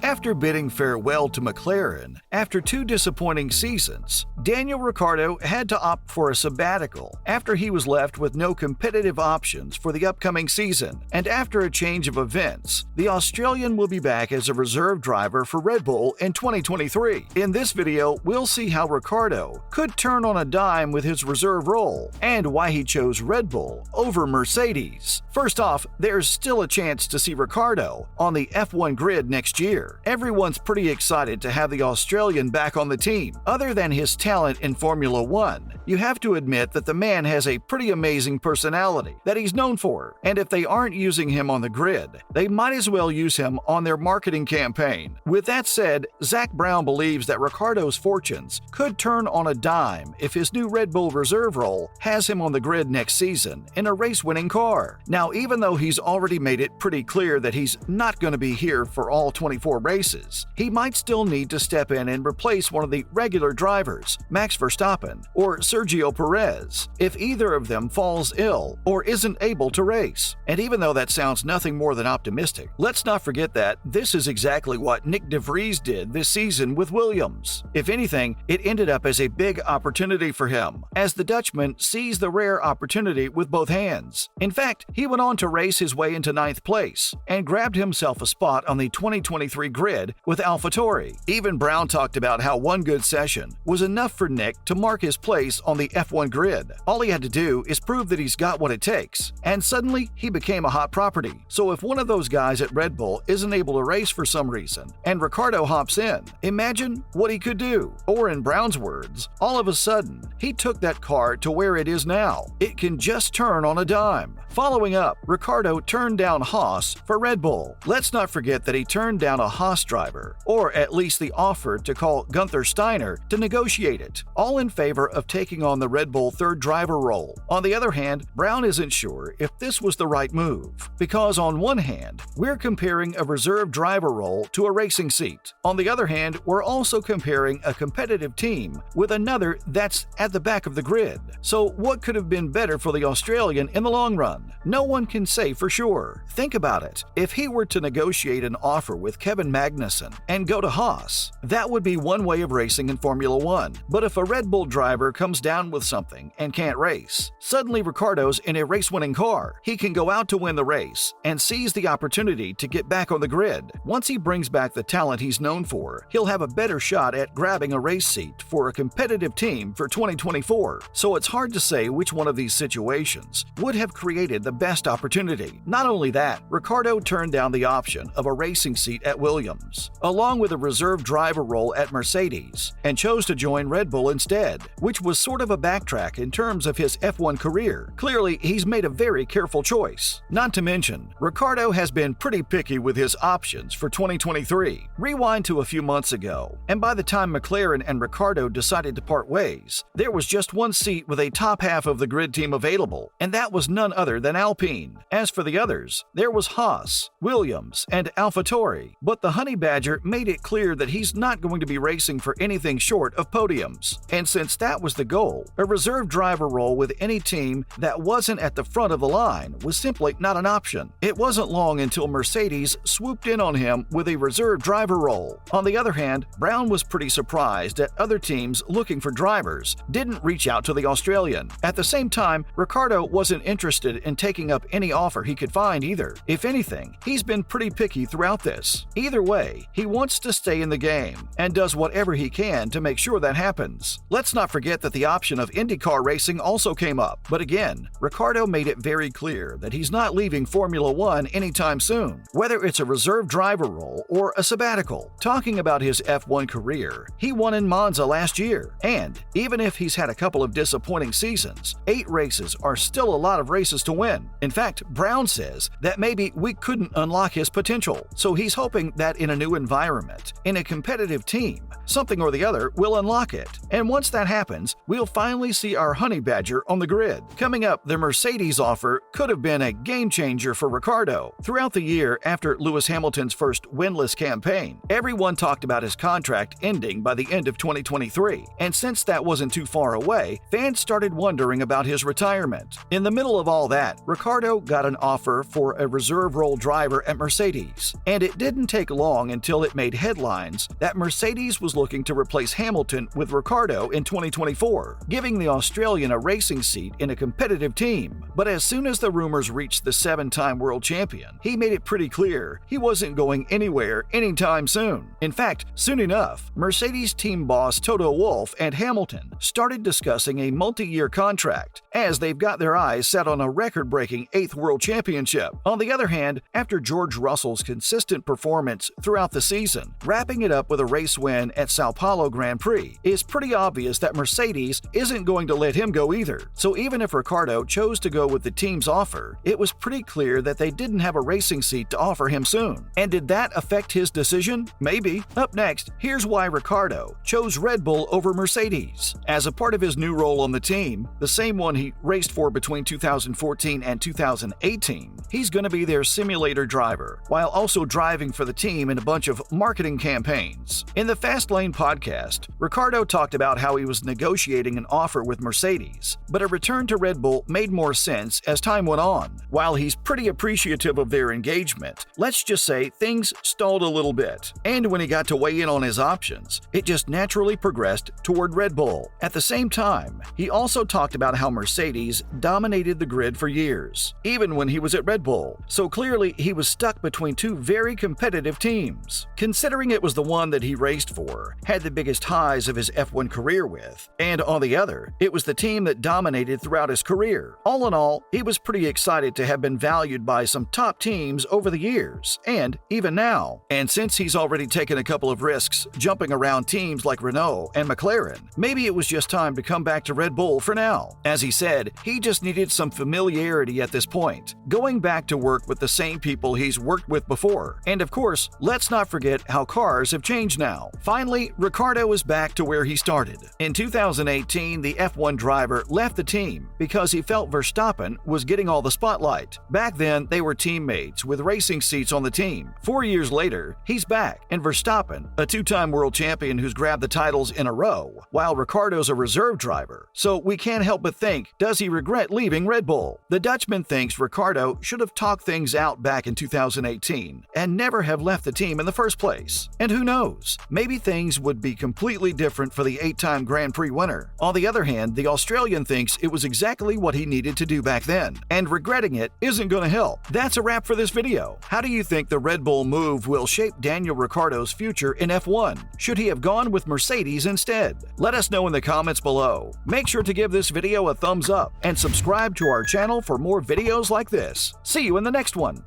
After bidding farewell to McLaren after 2 disappointing seasons, Daniel Ricciardo had to opt for a sabbatical after he was left with no competitive options for the upcoming season, and after a change of events, the Australian will be back as a reserve driver for Red Bull in 2023. In this video, we'll see how Ricciardo could turn on a dime with his reserve role and why he chose Red Bull over Mercedes. First off, there's still a chance to see Ricciardo on the F1 grid next year. Everyone's pretty excited to have the Australian back on the team. Other than his talent in Formula One, you have to admit that the man has a pretty amazing personality that he's known for, and if they aren't using him on the grid, they might as well use him on their marketing campaign. With that said, Zach Brown believes that Ricciardo's fortunes could turn on a dime if his new Red Bull reserve role has him on the grid next season in a race-winning car. Now, even though he's already made it pretty clear that he's not going to be here for all 24 races, he might still need to step in and replace one of the regular drivers, Max Verstappen or Sergio Perez, if either of them falls ill or isn't able to race. And even though that sounds nothing more than optimistic, let's not forget that this is exactly what Nick de Vries did this season with Williams. If anything, it ended up as a big opportunity for him, as the Dutchman seized the rare opportunity with both hands. In fact, he went on to race his way into 9th place and grabbed himself a spot on the 2023 grid with AlphaTauri. Even Brown talked about how one good session was enough for Nick to mark his place on the F1 grid. All he had to do is prove that he's got what it takes, and suddenly he became a hot property. So if one of those guys at Red Bull isn't able to race for some reason, and Ricciardo hops in, imagine what he could do. Or in Brown's words, all of a sudden, he took that car to where it is now. It can just turn on a dime. Following up, Ricciardo turned down Haas for Red Bull. Let's not forget that he turned down a Haas driver, or at least the offer to call Gunther Steiner to negotiate it, all in favor of taking on the Red Bull third driver role. On the other hand, Brown isn't sure if this was the right move, because on one hand, we're comparing a reserve driver role to a racing seat. On the other hand, we're also comparing a competitive team with another that's at the back of the grid. So what could have been better for the Australian in the long run? No one can say for sure. Think about it. If he were to negotiate an offer with Kevin Magnussen and go to Haas, that would be one way of racing in Formula One. But if a Red Bull driver comes down with something and can't race, suddenly Ricciardo's in a race-winning car. He can go out to win the race and seize the opportunity to get back on the grid. Once he brings back the talent he's known for, he'll have a better shot at grabbing a race seat for a competitive team for 2024. So it's hard to say which one of these situations would have created the best opportunity. Not only that, Ricciardo turned down the option of a racing seat at Williams, along with a reserve driver role at Mercedes, and chose to join Red Bull instead, which was sort of a backtrack in terms of his F1 career. Clearly, he's made a very careful choice. Not to mention, Ricciardo has been pretty picky with his options for 2023. Rewind to a few months ago, and by the time McLaren and Ricciardo decided to part ways, there was just one seat with a top half of the grid team available, and that was none other than Alpine. As for the others, there was Haas, Williams, and AlphaTauri, but the Honey Badger made it clear that he's not going to be racing for anything short of podiums. And since that was the goal, a reserve driver role with any team that wasn't at the front of the line was simply not an option. It wasn't long until Mercedes swooped in on him with a reserve driver role. On the other hand, Brown was pretty surprised that other teams looking for drivers didn't reach out to the Australian. At the same time, Ricciardo wasn't interested in taking up any offer he could find either. If anything, he's been pretty picky throughout this. Either way, he wants to stay in the game and does whatever he can to make sure that happens. Let's not forget that the option of IndyCar racing also came up, but again, Ricciardo made it very clear that he's not leaving Formula One anytime soon, whether it's a reserve driver role or a sabbatical. Talking about his F1 career, he won in Monza last year, and even if he's had a couple of disappointing seasons, 8 races are still a lot of races to win. In fact, Brown says that maybe we couldn't unlock his potential, so he's hoping that in a new environment, in a competitive team, something or the other will unlock it. And once that happens, we'll finally see our Honey Badger on the grid. Coming up, the Mercedes offer could have been a game changer for Ricciardo. Throughout the year after Lewis Hamilton's first winless campaign, everyone talked about his contract ending by the end of 2023, and since that wasn't too far away, fans started wondering about his retirement. In the middle of all that, Ricciardo got an offer for a reserve role driver at Mercedes, and it didn't take long until it made headlines that Mercedes was looking to replace Hamilton with Ricciardo in 2024, giving the Australian a racing seat in a competitive team. But as soon as the rumors reached the 7-time world champion, he made it pretty clear he wasn't going anywhere anytime soon. In fact, soon enough, Mercedes team boss Toto Wolff and Hamilton started discussing a multi-year contract, as they've got their eyes set on a record-breaking 8th world championship. On the other hand, after George Russell's consistent performance throughout the season, wrapping it up with a race win at Sao Paulo Grand Prix, it's pretty obvious that Mercedes isn't going to let him go either. So even if Ricciardo chose to go with the team's offer, it was pretty clear that they didn't have a racing seat to offer him soon. And did that affect his decision? Maybe. Up next, here's why Ricciardo chose Red Bull over Mercedes. As a part of his new role on the team, the same one he raced for between 2014 and 2018, he's going to be their simulator driver, while also driving for the team in a bunch of marketing campaigns. In the Fast Lane podcast, Ricciardo talked about how he was negotiating an offer with Mercedes, but a return to Red Bull made more sense as time went on. While he's pretty appreciative of their engagement, let's just say things stalled a little bit. And when he got to weigh in on his options, it just naturally progressed toward Red Bull. At the same time, he also talked about how Mercedes dominated the grid for years, even when he was at Red Bull. So clearly, he was stuck between two very competitive teams. Considering it was the one that he raced for, had the biggest highs of his F1 career with, and on the other, it was the team that dominated throughout his career. All in all, he was pretty excited to have been valued by some top teams over the years, and even now. And since he's already taken a couple of risks jumping around teams like Renault and McLaren, maybe it was just time to come back to Red Bull for now. As he said, he just needed some familiarity at this point, going back to work with the same people he's worked with before. And of course, let's not forget how cars have changed now. Finally, Ricciardo is back to where he started. In 2018, the F1 driver left the team because he felt Verstappen was getting all the spotlight. Back then, they were teammates with racing seats on the team. 4 years later, he's back, and Verstappen, a 2-time world champion who's grabbed the titles in a row, while Ricciardo's a reserve driver. So we can't help but think, does he regret leaving Red Bull? The Dutchman thinks Ricciardo should have talked things out back in 2018 and never have left the team in the first place. And who knows, maybe things would be completely different for the 8-time Grand Prix winner. On the other hand, the Australian thinks it was exactly what he needed to do back then, and regretting it isn't going to help. That's a wrap for this video. How do you think the Red Bull move will shape Daniel Ricciardo's future in F1? Should he have gone with Mercedes instead? Let us know in the comments below. Make sure to give this video a thumbs up and subscribe to our channel for more videos like this. See you in the next one.